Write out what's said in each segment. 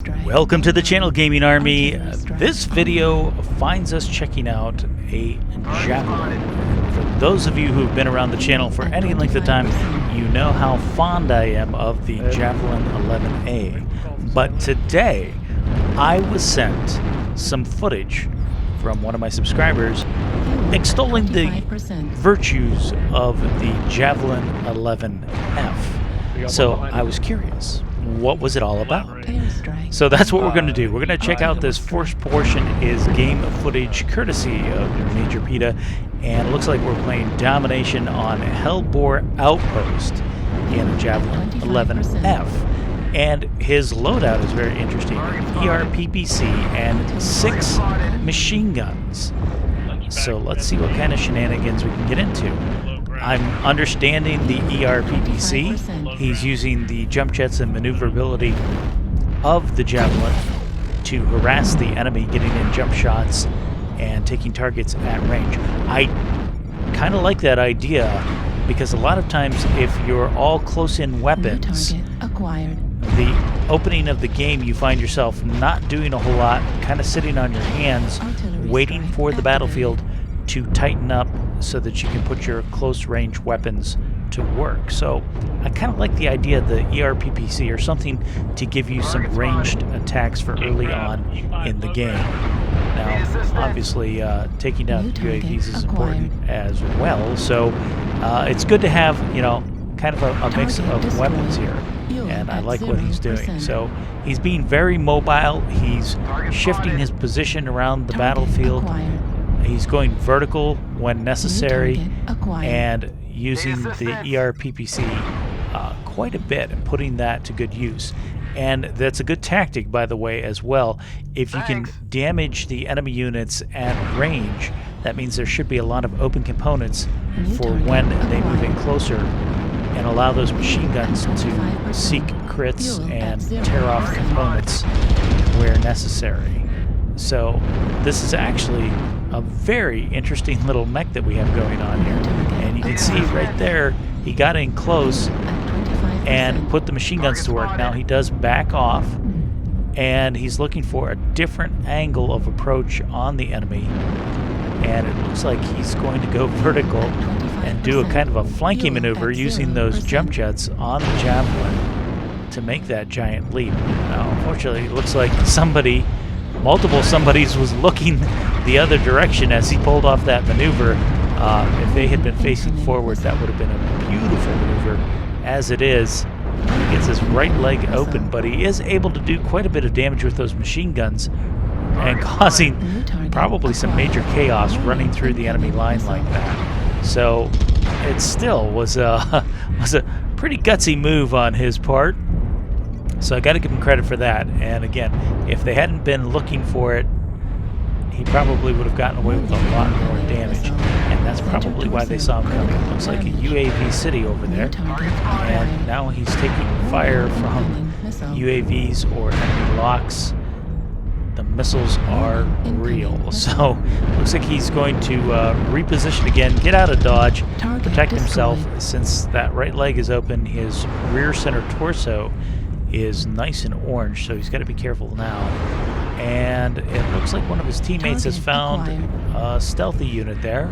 Welcome to the channel, Gaming Army. This video finds us checking out a Javelin. For those of you who've been around the channel for any length of time, you know how fond I am of the Javelin 11A. But today, I was sent some footage from one of my subscribers extolling the virtues of the Javelin 11F. So I was curious, what was it all about? So that's what we're going to do. We're going to check out this first portion is game footage courtesy of Major PETA, and it looks like we're playing Domination on Hellbore Outpost in a Javelin 11F. And his loadout is very interesting. ERPPC and 6 machine guns. So let's see what kind of shenanigans we can get into. I'm understanding the ERPPC. He's using the jump jets and maneuverability of the Javelin to harass the enemy, getting in jump shots and taking targets at range. I kind of like that idea because a lot of times if you're all close-in weapons, the opening of the game you find yourself not doing a whole lot, kind of sitting on your hands, waiting for the battlefield to tighten up so that you can put your close-range weapons to work. So I kind of like the idea of the ERPPC or something to give you some ranged attacks for early on in the game. Now, obviously, taking down UAVs is important as well, so it's good to have, you know, kind of a mix of weapons here, and I like what he's doing. So he's being very mobile, he's shifting his position around the battlefield, he's going vertical when necessary, and using the ERPPC quite a bit and putting that to good use. And that's a good tactic, by the way, as well. If you can damage the enemy units at range, that means there should be a lot of open components for when they move in closer, and allow those machine guns to seek crits and tear off components where necessary. So this is actually a very interesting little mech that we have going on here. And you can see right there, he got in close and put the machine guns to work. Now he does back off, and he's looking for a different angle of approach on the enemy. And it looks like he's going to go vertical and do a kind of a flanking maneuver using those jump jets on the Javelin to make that giant leap. Now, unfortunately, it looks like multiple somebodies was looking the other direction as he pulled off that maneuver. If they had been facing forward, that would have been a beautiful maneuver. As it is, he gets his right leg open, but he is able to do quite a bit of damage with those machine guns and causing probably some major chaos running through the enemy line like that. So it still was a pretty gutsy move on his part. So I got to give him credit for that. And again, if they hadn't been looking for it, he probably would have gotten away with a lot more damage. And that's probably why they saw him coming. Looks like a UAV city over there. And now he's taking fire from UAVs or enemy locks. The missiles are real. So looks like he's going to reposition again, get out of dodge, protect himself. Since that right leg is open, his rear center torso is nice and orange, so he's got to be careful now. And it looks like one of his teammates has found a stealthy unit there,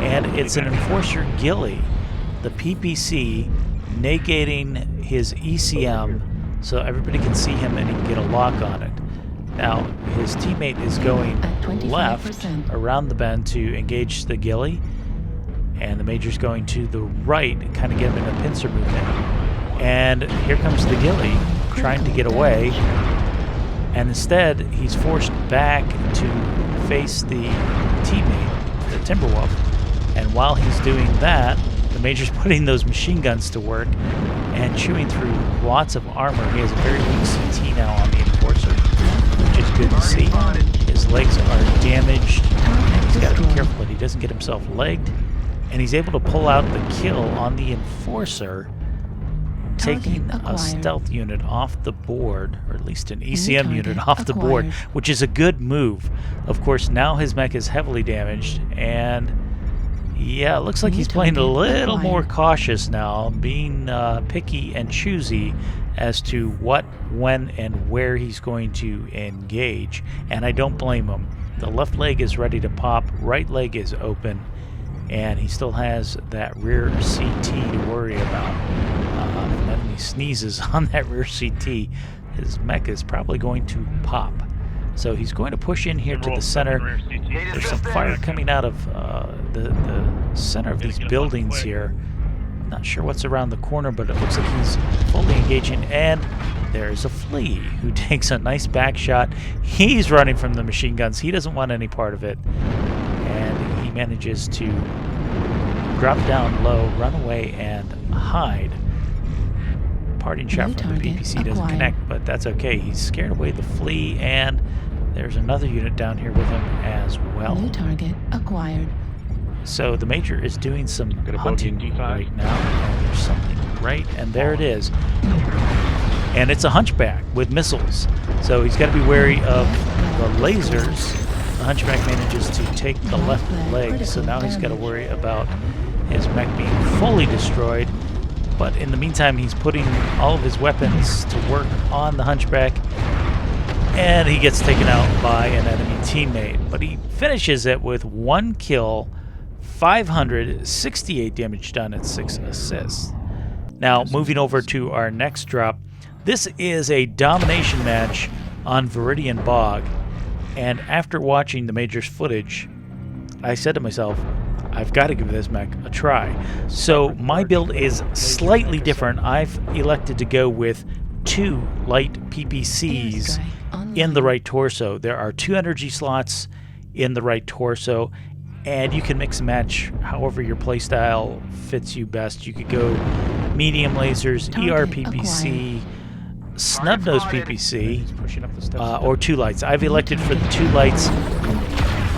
and it's an Enforcer ghillie, the PPC, negating his ECM so everybody can see him and he can get a lock on it. Now his teammate is going left around the bend to engage the ghillie, and the Major's going to the right, kind of get him in a pincer movement. And here comes the ghillie trying to get away, and instead he's forced back to face the teammate, the Timberwolf. And while he's doing that, the Major's putting those machine guns to work and chewing through lots of armor. He has a very weak CT now on the Enforcer, which is good to see. His legs are damaged, and he's got to be careful that he doesn't get himself legged. And he's able to pull out the kill on the Enforcer, taking a stealth unit off the board, or at least an ECM unit off the board, which is a good move. Of course, now his mech is heavily damaged, and yeah, it looks like he's playing a little more cautious now, being picky and choosy as to what, when, and where he's going to engage, and I don't blame him. The left leg is ready to pop, right leg is open, and he still has that rear CT to worry about. If an enemy sneezes on that rear CT, his mech is probably going to pop. So he's going to push in here to the center. There's some fire coming out of the center of these buildings here. Not sure what's around the corner, but it looks like he's fully engaging, and there's a flea who takes a nice back shot. He's running from the machine guns. He doesn't want any part of it, and he manages to drop down low, run away, and hide. Parting shot from the PPC doesn't connect, but that's okay. He's scared away the flea, and there's another unit down here with him as well. New target acquired. So the Major is doing some hunting right now, and there's something right, and there it is. And it's a hunchback with missiles, so he's got to be wary of the lasers. The hunchback manages to take the left leg, so now he's got to worry about his mech being fully destroyed. But in the meantime, he's putting all of his weapons to work on the hunchback, and he gets taken out by an enemy teammate. But he finishes it with 1 kill, 568 damage done, and 6 assists. Now, moving over to our next drop, this is a domination match on Viridian Bog, and after watching the Major's footage, I said to myself, I've got to give this mech a try. So my build is slightly different. I've elected to go with 2 light PPCs in the right torso. There are 2 energy slots in the right torso, and you can mix and match however your playstyle fits you best. You could go medium lasers, ER PPC, snub-nose PPC, or 2 lights. I've elected for the 2 lights.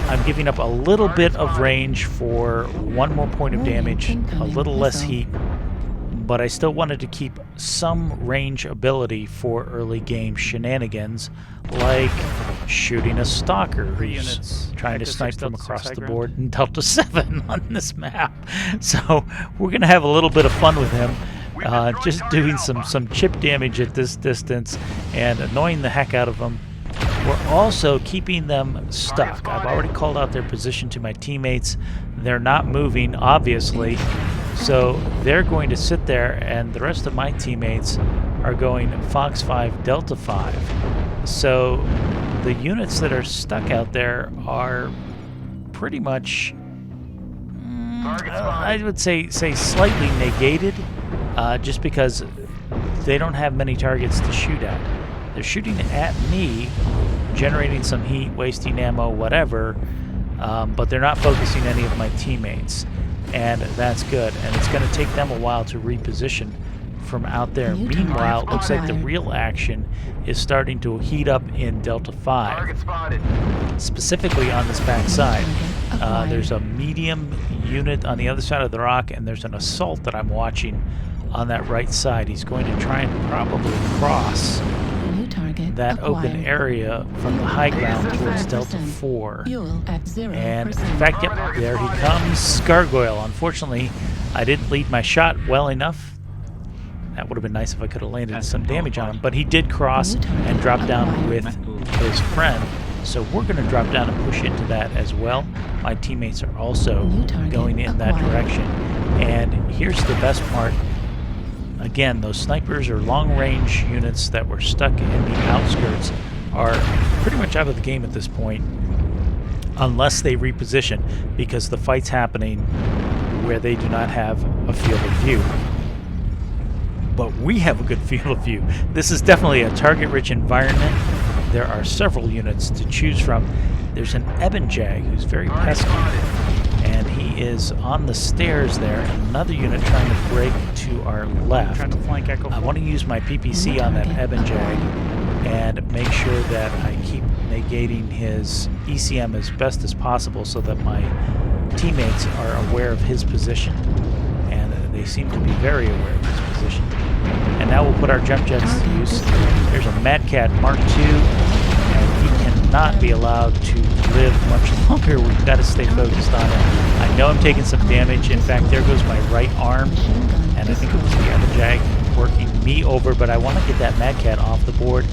I'm giving up a little bit of range for 1 more point of damage, a little less heat, but I still wanted to keep some range ability for early game shenanigans, like shooting a stalker who's trying to snipe from across the board in Delta 7 on this map. So we're going to have a little bit of fun with him, just doing some chip damage at this distance and annoying the heck out of them. We're also keeping them stuck. I've already called out their position to my teammates. They're not moving, obviously, so they're going to sit there, and the rest of my teammates are going Fox 5, Delta 5. So the units that are stuck out there are pretty much, I would say slightly negated, just because they don't have many targets to shoot at. They're shooting at me, generating some heat, wasting ammo, whatever, but they're not focusing any of my teammates, and that's good. And it's going to take them a while to reposition from out there. Meanwhile, it looks like the real action is starting to heat up in Delta 5, specifically on this back side. There's a medium unit on the other side of the rock, and there's an assault that I'm watching on that right side. He's going to try and probably cross that open area from the high ground towards Delta 4. And in fact, yep, there he comes, Gargoyle. Unfortunately, I didn't lead my shot well enough. That would have been nice if I could have landed some damage on him, but he did cross and drop down with his friend. So we're going to drop down and push into that as well. My teammates are also going in that direction. And here's the best part. Again, those snipers or long-range units that were stuck in the outskirts are pretty much out of the game at this point, unless they reposition, because the fight's happening where they do not have a field of view. But we have a good field of view. This is definitely a target-rich environment. There are several units to choose from. There's an Ebonjag who's very pesky, and he is on the stairs there. Another unit trying to break to our left. I want to use my PPC on that Ebonjag and make sure that I keep negating his ECM as best as possible so that my teammates are aware of his position. And they seem to be very aware of his position. And now we'll put our jump jets to use. There's a Mad Cat Mark II, and he cannot be allowed to live much longer. We've got to stay focused on him. I know I'm taking some damage. In fact, there goes my right arm, and I think it was the Ebonjag working me over, but I want to get that Mad Cat off the board.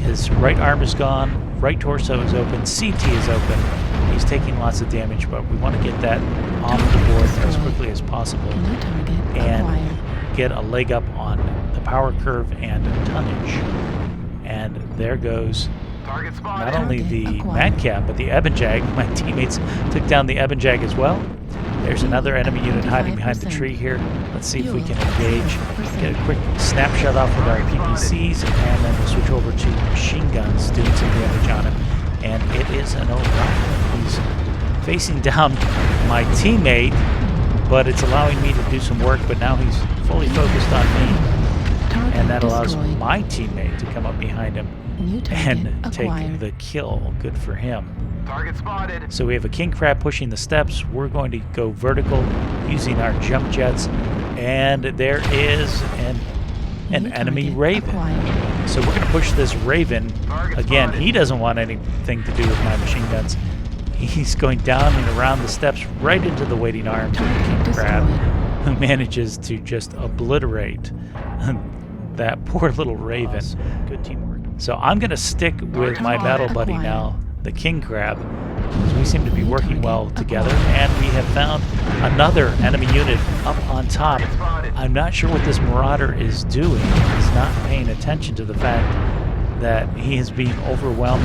His right arm is gone, right torso is open, CT is open. He's taking lots of damage, but we want to get that off the board as quickly as possible and get a leg up on the power curve and tonnage. And there goes not only the Mad Cat, but the Ebonjag. My teammates took down the Ebonjag as well. There's another enemy unit hiding behind the tree here. Let's see if we can engage. Get a quick snapshot off with our PPCs, and then we'll switch over to machine guns, doing some damage on him. And it is an Orion. He's facing down my teammate, but it's allowing me to do some work, but now he's fully focused on me. And that allows my teammate to come up behind him and take the kill. Good for him. Target spotted. So we have a king crab pushing the steps. We're going to go vertical using our jump jets. And there is an enemy raven. So we're going to push this raven. Again, he doesn't want anything to do with my machine guns. He's going down and around the steps right into the waiting arms of the king crab, who manages to just obliterate that poor little raven. Awesome. Good teamwork. So I'm going to stick with my battle buddy now, the king crab, because we seem to be working well together, and we have found another enemy unit up on top. I'm not sure what this marauder is doing. He's not paying attention to the fact that he is being overwhelmed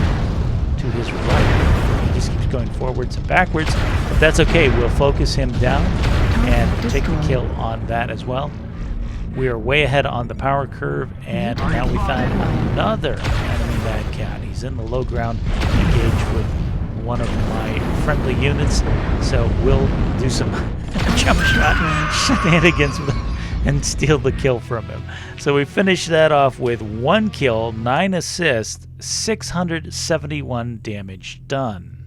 to his right. He just keeps going forwards and backwards, but that's okay. We'll focus him down and take the kill on that as well. We are way ahead on the power curve, and now we found another enemy Mad Cat. He's in the low ground, engaged with one of my friendly units, so we'll do some jump shot shenanigans with him and steal the kill from him. So we finished that off with 1 kill, 9 assists, 671 damage done.